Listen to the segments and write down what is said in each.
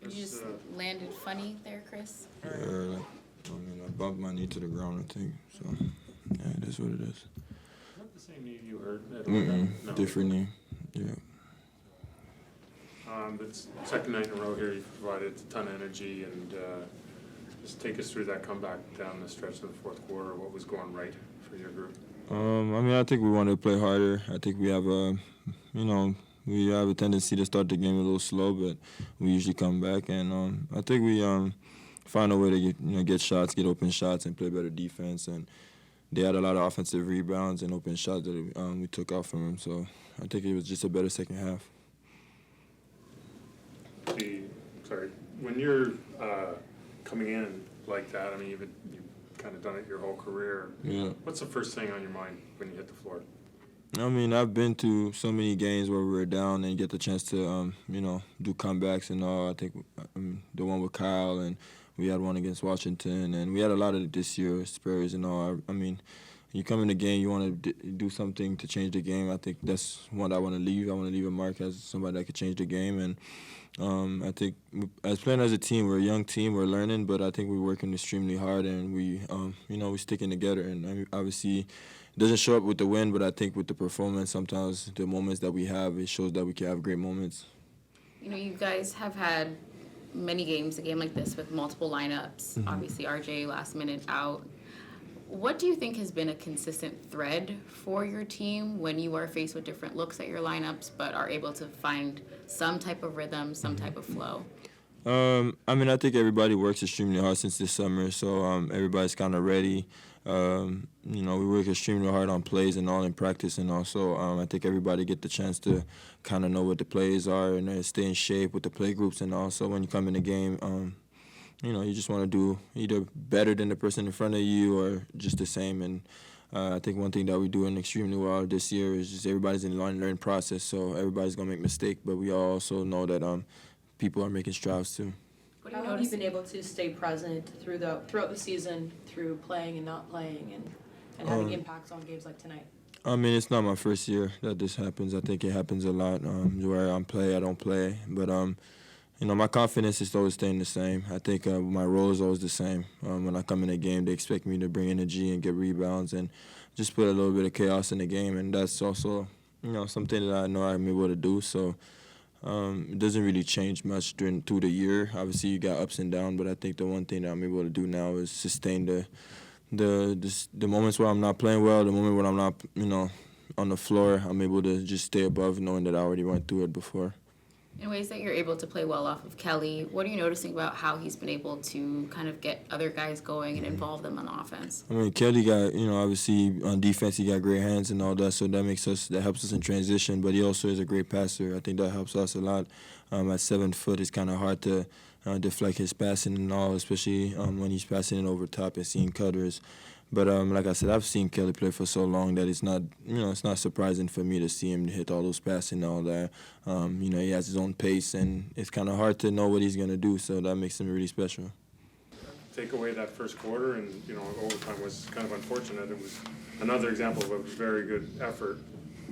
You just landed funny there, Chris? Yeah, I bumped my knee to the ground, I think. So, yeah, it is what it is. Is that the same knee you hurt at Oregon? No. Different knee, yeah. It's second night in a row here. You've provided a ton of energy, and just take us through that comeback down the stretch of the fourth quarter. What was going right for your group? I think we wanted to play harder. I think we have we have a tendency to start the game a little slow, but we usually come back, and I think we find a way to get shots, get open shots, and play better defense. And they had a lot of offensive rebounds and open shots that we took out from them. So I think it was just a better second half. When you're coming in like that, I mean, you've kind of done it your whole career. Yeah. What's the first thing on your mind when you hit the floor? I mean, I've been to so many games where we were down and get the chance to, do comebacks and all. I think the one with Kyle, and we had one against Washington, and we had a lot of it this year, Spurs and all. I mean, you come in the game, you want to do something to change the game. I think that's what I want to leave. I want to leave a mark as somebody that could change the game. And I think as playing as a team, we're a young team, we're learning, but I think we're working extremely hard, and we're sticking together. And I mean, obviously, it doesn't show up with the win, but I think with the performance, sometimes the moments that we have, it shows that we can have great moments. You guys have had many games, a game like this with multiple lineups. Mm-hmm. Obviously, RJ last minute out. What do you think has been a consistent thread for your team when you are faced with different looks at your lineups, but are able to find some type of rhythm, some type of flow? I think everybody works extremely hard since this summer, so everybody's kind of ready. We work extremely hard on plays and all in practice, and also I think everybody get the chance to kind of know what the plays are and stay in shape with the play groups, and also when you come in the game, you just want to do either better than the person in front of you or just the same. And I think one thing that we're doing extremely well this year is just everybody's in the learning process, so everybody's going to make mistakes, but we all also know that people are making strides too. How have you been able to stay present throughout the season, through playing and not playing, and having impacts on games like tonight? I mean, it's not my first year that this happens. I think it happens a lot where I don't play. But, my confidence is always staying the same. I think my role is always the same. When I come in a game, they expect me to bring energy and get rebounds and just put a little bit of chaos in the game. And that's also, something that I know I'm able to do. So it doesn't really change much through the year. Obviously, you got ups and downs, but I think the one thing that I'm able to do now is sustain the moments where I'm not playing well, the moment when I'm not, on the floor. I'm able to just stay above, knowing that I already went through it before. In ways that you're able to play well off of Kelly, what are you noticing about how he's been able to kind of get other guys going and involve them on the offense? I mean, Kelly got, obviously on defense he got great hands and all that, so that helps us in transition. But he also is a great passer. I think that helps us a lot. At 7 foot, it's kind of hard to deflect his passing and all, especially when he's passing it over top and seeing cutters. But like I said, I've seen Kelly play for so long that it's not surprising for me to see him hit all those passes and all that. He has his own pace, and it's kind of hard to know what he's going to do, so that makes him really special. Take away that first quarter, and, overtime was kind of unfortunate. It was another example of a very good effort,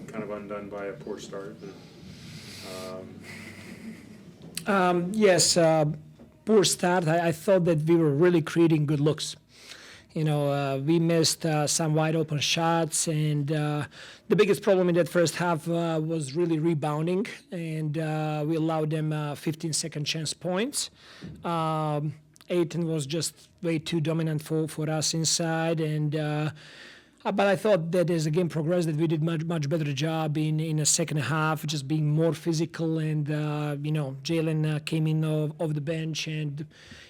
kind of undone by a poor start. Yes, poor start. I thought that we were really creating good looks. We missed some wide open shots, and the biggest problem in that first half was really rebounding, and we allowed them 15-second chance points. Ayton was just way too dominant for us inside, and but I thought that as the game progressed, that we did much better job in the second half, just being more physical. And Jalen came in off the bench and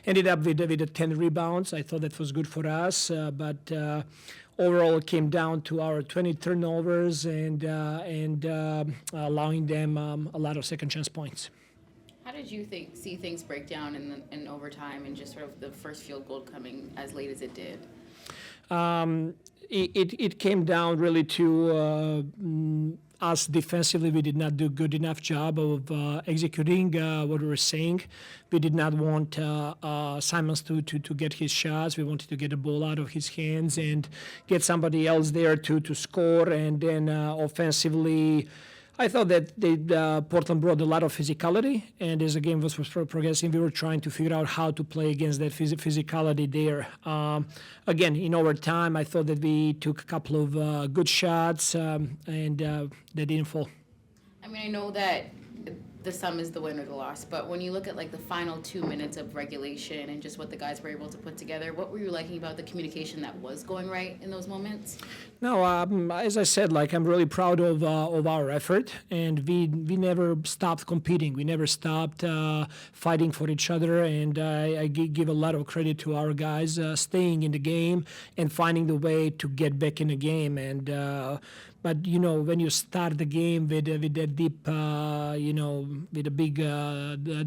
ended up with 10 rebounds. I thought that was good for us, but overall it came down to our 20 turnovers and allowing them a lot of second chance points. How did you see things break down in overtime and just sort of the first field goal coming as late as it did? It came down really to us defensively. We did not do a good enough job of executing what we were saying. We did not want Simons to get his shots. We wanted to get the ball out of his hands and get somebody else there to score. And then offensively, I thought that Portland brought a lot of physicality, and as the game was progressing, we were trying to figure out how to play against that physicality there. Again, in overtime, I thought that we took a couple of good shots, and they didn't fall. I mean, I know that the sum is the win or the loss, but when you look at like the final 2 minutes of regulation and just what the guys were able to put together, what were you liking about the communication that was going right in those moments? No, as I said, like I'm really proud of our effort, and we never stopped competing. We never stopped fighting for each other, and I give a lot of credit to our guys staying in the game and finding the way to get back in the game. And but you know, when you start the game with that deep, with a big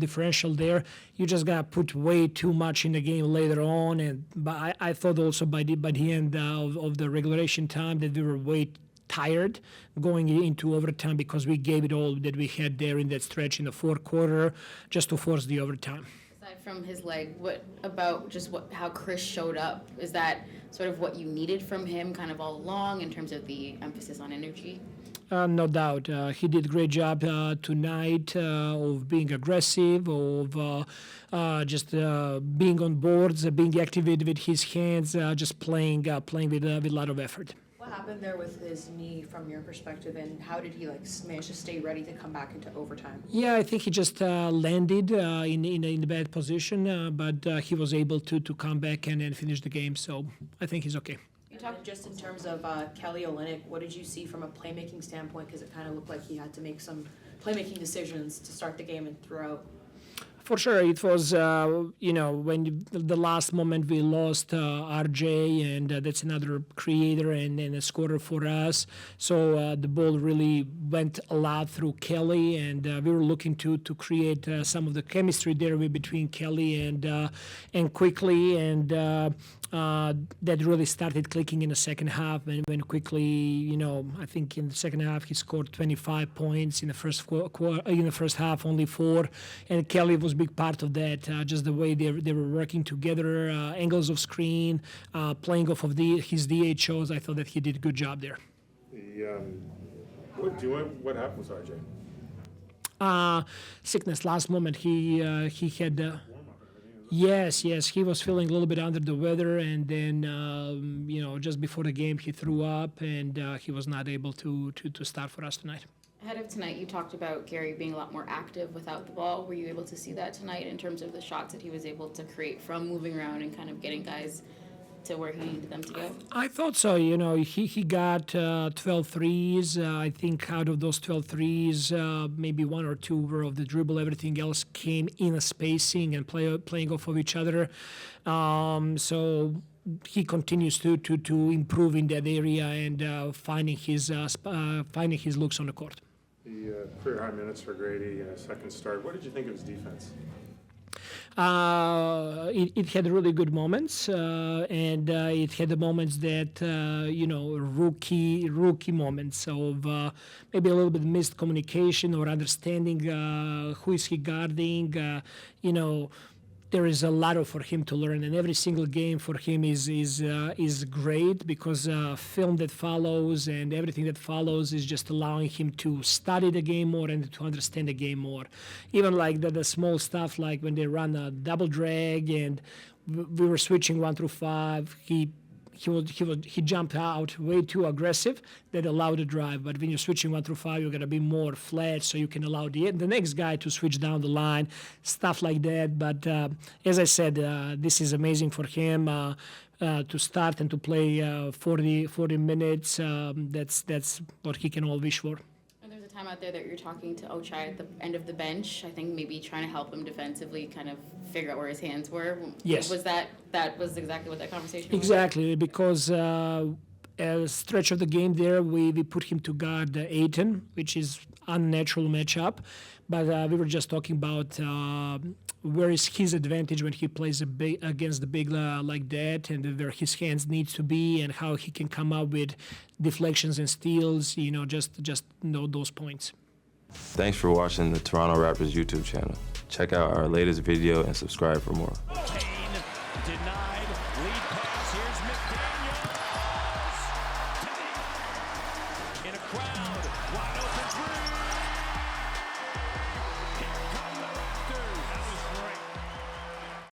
differential there, you just gotta put way too much in the game later on. And but I thought also by the end of the regulation time that we were way tired going into overtime because we gave it all that we had there in that stretch in the fourth quarter just to force the overtime. Aside from his leg, what about just how Chris showed up? Is that sort of what you needed from him kind of all along in terms of the emphasis on energy? No doubt. He did a great job tonight of being aggressive, of just being on boards, being activated with his hands, just playing with a lot of effort. What happened there with his knee from your perspective, and how did he manage to stay ready to come back into overtime? Yeah, I think he just landed in a bad position, but he was able to come back and finish the game. So I think he's okay. You talked just in terms of Kelly Olynyk. What did you see from a playmaking standpoint? Because it kind of looked like he had to make some playmaking decisions to start the game and throughout. For sure, it was, when the last moment we lost RJ, and that's another creator and a scorer for us. So the ball really went a lot through Kelly, and we were looking to create some of the chemistry there between Kelly and Quickly, and that really started clicking in the second half. When Quickly, I think in the second half he scored 25 points. In the first half, only 4, and Kelly was a big part of that. Just the way they were working together, angles of screen, playing off of his DHOs. I thought that he did a good job there. What happened with RJ? Sickness. Last moment he had. Yes, he was feeling a little bit under the weather, and then just before the game he threw up, and he was not able to start for us tonight. Ahead of tonight, you talked about Gary being a lot more active without the ball. Were you able to see that tonight in terms of the shots that he was able to create from moving around and kind of getting guys to where he needed them to go? I thought so. He got 12 threes. I think out of those 12 threes, maybe 1 or 2 were of the dribble. Everything else came in a spacing and playing off of each other. So he continues to improve in that area and finding his looks on the court. The career high minutes for Grady, second start. What did you think of his defense? It had really good moments, and it had the moments that rookie moments of maybe a little bit missed communication or understanding who is he guarding. There is a lot for him to learn, and every single game for him is great because film that follows and everything that follows is just allowing him to study the game more and to understand the game more. Even like the small stuff, like when they run a double drag and we were switching 1 through 5, he jumped out way too aggressive that allowed the drive. But when you're switching 1 through 5, you're gonna be more flat, so you can allow the next guy to switch down the line, stuff like that. But as I said, this is amazing for him to start and to play 40 minutes. That's what he can all wish for. There's a time out there that you're talking to Ochai at the end of the bench. I think maybe trying to help him defensively, kind of figure out where his hands were. Yes. Was that was exactly what that conversation was? Exactly, because a stretch of the game there, we put him to guard Ayton, which is unnatural matchup. But we were just talking about where is his advantage when he plays against the big like that, and where his hands need to be, and how he can come up with deflections and steals. Just know those points. Thanks for watching the Toronto Raptors YouTube channel. Check out our latest video and subscribe for more. Denied, lead pass, here's McDaniel.